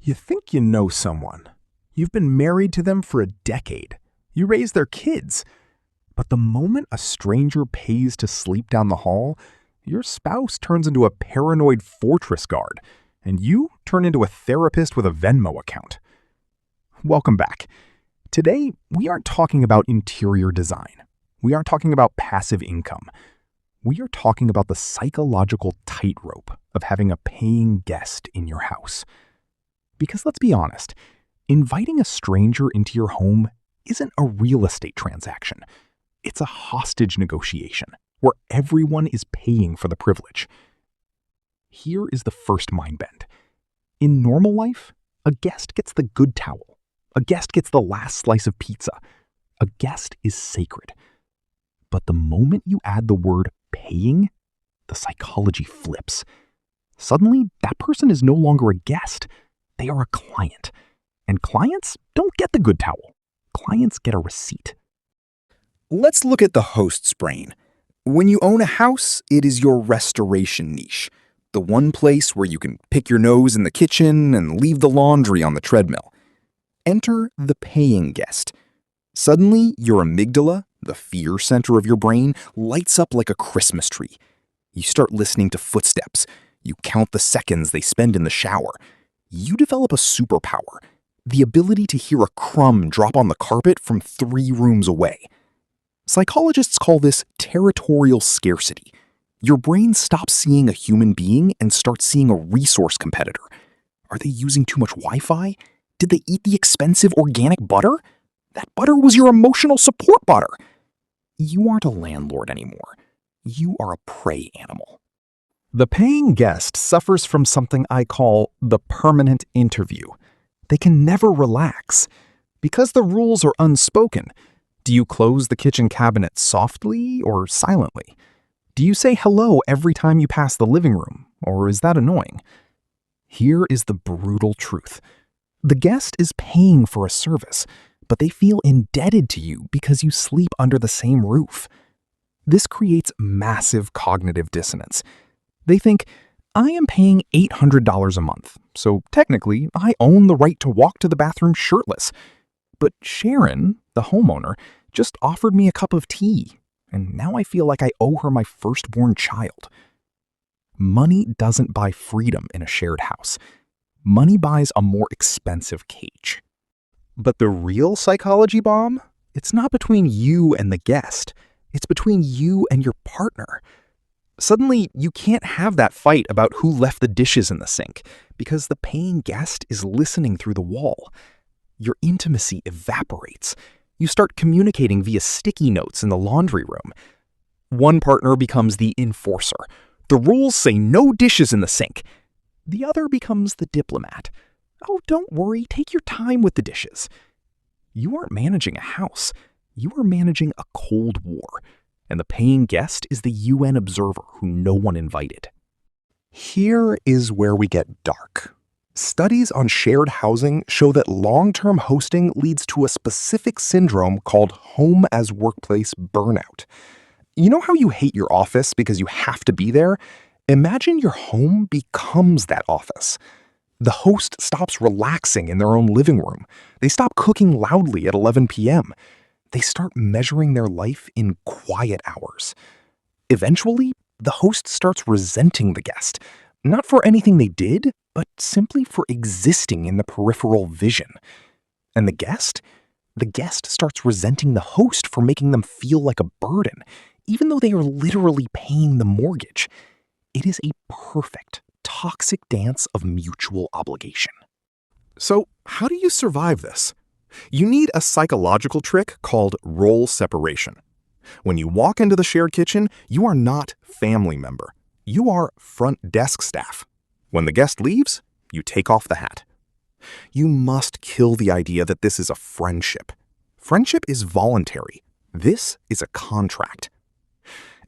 You think you know someone. You've been married to them for a decade. You raise their kids. But the moment a stranger pays to sleep down the hall, your spouse turns into a paranoid fortress guard, and you turn into a therapist with a Venmo account. Welcome back. Today, we aren't talking about interior design. We aren't talking about passive income. We are talking about the psychological tightrope of having a paying guest in your house. Because let's be honest, inviting a stranger into your home isn't a real estate transaction. It's a hostage negotiation where everyone is paying for the privilege. Here is the first mind bend. In normal life, a guest gets the good towel. A guest gets the last slice of pizza. A guest is sacred. But the moment you add the word paying, the psychology flips. Suddenly, that person is no longer a guest. They are a client. And clients don't get the good towel. Clients get a receipt. Let's look at the host's brain. When you own a house, it is your restoration niche. The one place where you can pick your nose in the kitchen and leave the laundry on the treadmill. Enter the paying guest. Suddenly, your amygdala, the fear center of your brain, lights up like a Christmas tree. You start listening to footsteps. You count the seconds they spend in the shower. You develop a superpower, the ability to hear a crumb drop on the carpet from 3 rooms away. Psychologists call this territorial scarcity. Your brain stops seeing a human being and starts seeing a resource competitor. Are they using too much Wi-Fi? Did they eat the expensive organic butter? That butter was your emotional support butter. You aren't a landlord anymore. You are a prey animal. The paying guest suffers from something I call the permanent interview. They can never relax. Because the rules are unspoken, do you close the kitchen cabinet softly or silently? Do you say hello every time you pass the living room, or is that annoying? Here is the brutal truth. The guest is paying for a service, but they feel indebted to you because you sleep under the same roof. This creates massive cognitive dissonance. They think, I am paying $800 a month, so technically I own the right to walk to the bathroom shirtless. But Sharon, the homeowner, just offered me a cup of tea, and now I feel like I owe her my firstborn child. Money doesn't buy freedom in a shared house. Money buys a more expensive cage. But the real psychology bomb? It's not between you and the guest. It's between you and your partner. Suddenly, you can't have that fight about who left the dishes in the sink because the paying guest is listening through the wall. Your intimacy evaporates. You start communicating via sticky notes in the laundry room. One partner becomes the enforcer. The rules say no dishes in the sink. The other becomes the diplomat. Oh, don't worry, take your time with the dishes. You aren't managing a house. You are managing a Cold War. And the paying guest is the UN observer who no one invited. Here is where we get dark. Studies on shared housing show that long-term hosting leads to a specific syndrome called home as workplace burnout. You know how you hate your office because you have to be there? Imagine your home becomes that office. The host stops relaxing in their own living room. They stop cooking loudly at 11 p.m. They start measuring their life in quiet hours. Eventually, the host starts resenting the guest, not for anything they did, but simply for existing in the peripheral vision. And the guest? The guest starts resenting the host for making them feel like a burden, even though they are literally paying the mortgage. It is a perfect, toxic dance of mutual obligation. So, how do you survive this? You need a psychological trick called role separation. When you walk into the shared kitchen, you are not family member. You are front desk staff. When the guest leaves, you take off the hat. You must kill the idea that this is a friendship. Friendship is voluntary. This is a contract.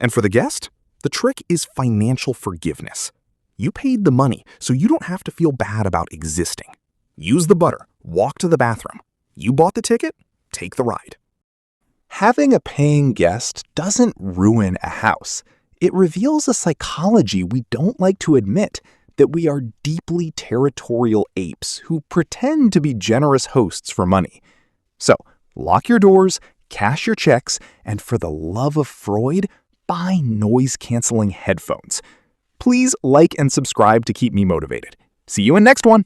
And for the guest, the trick is financial forgiveness. You paid the money, so you don't have to feel bad about existing. Use the butter, walk to the bathroom. You bought the ticket, take the ride. Having a paying guest doesn't ruin a house. It reveals a psychology we don't like to admit, that we are deeply territorial apes who pretend to be generous hosts for money. So, lock your doors, cash your checks, and for the love of Freud, buy noise-canceling headphones. Please like and subscribe to keep me motivated. See you in next one.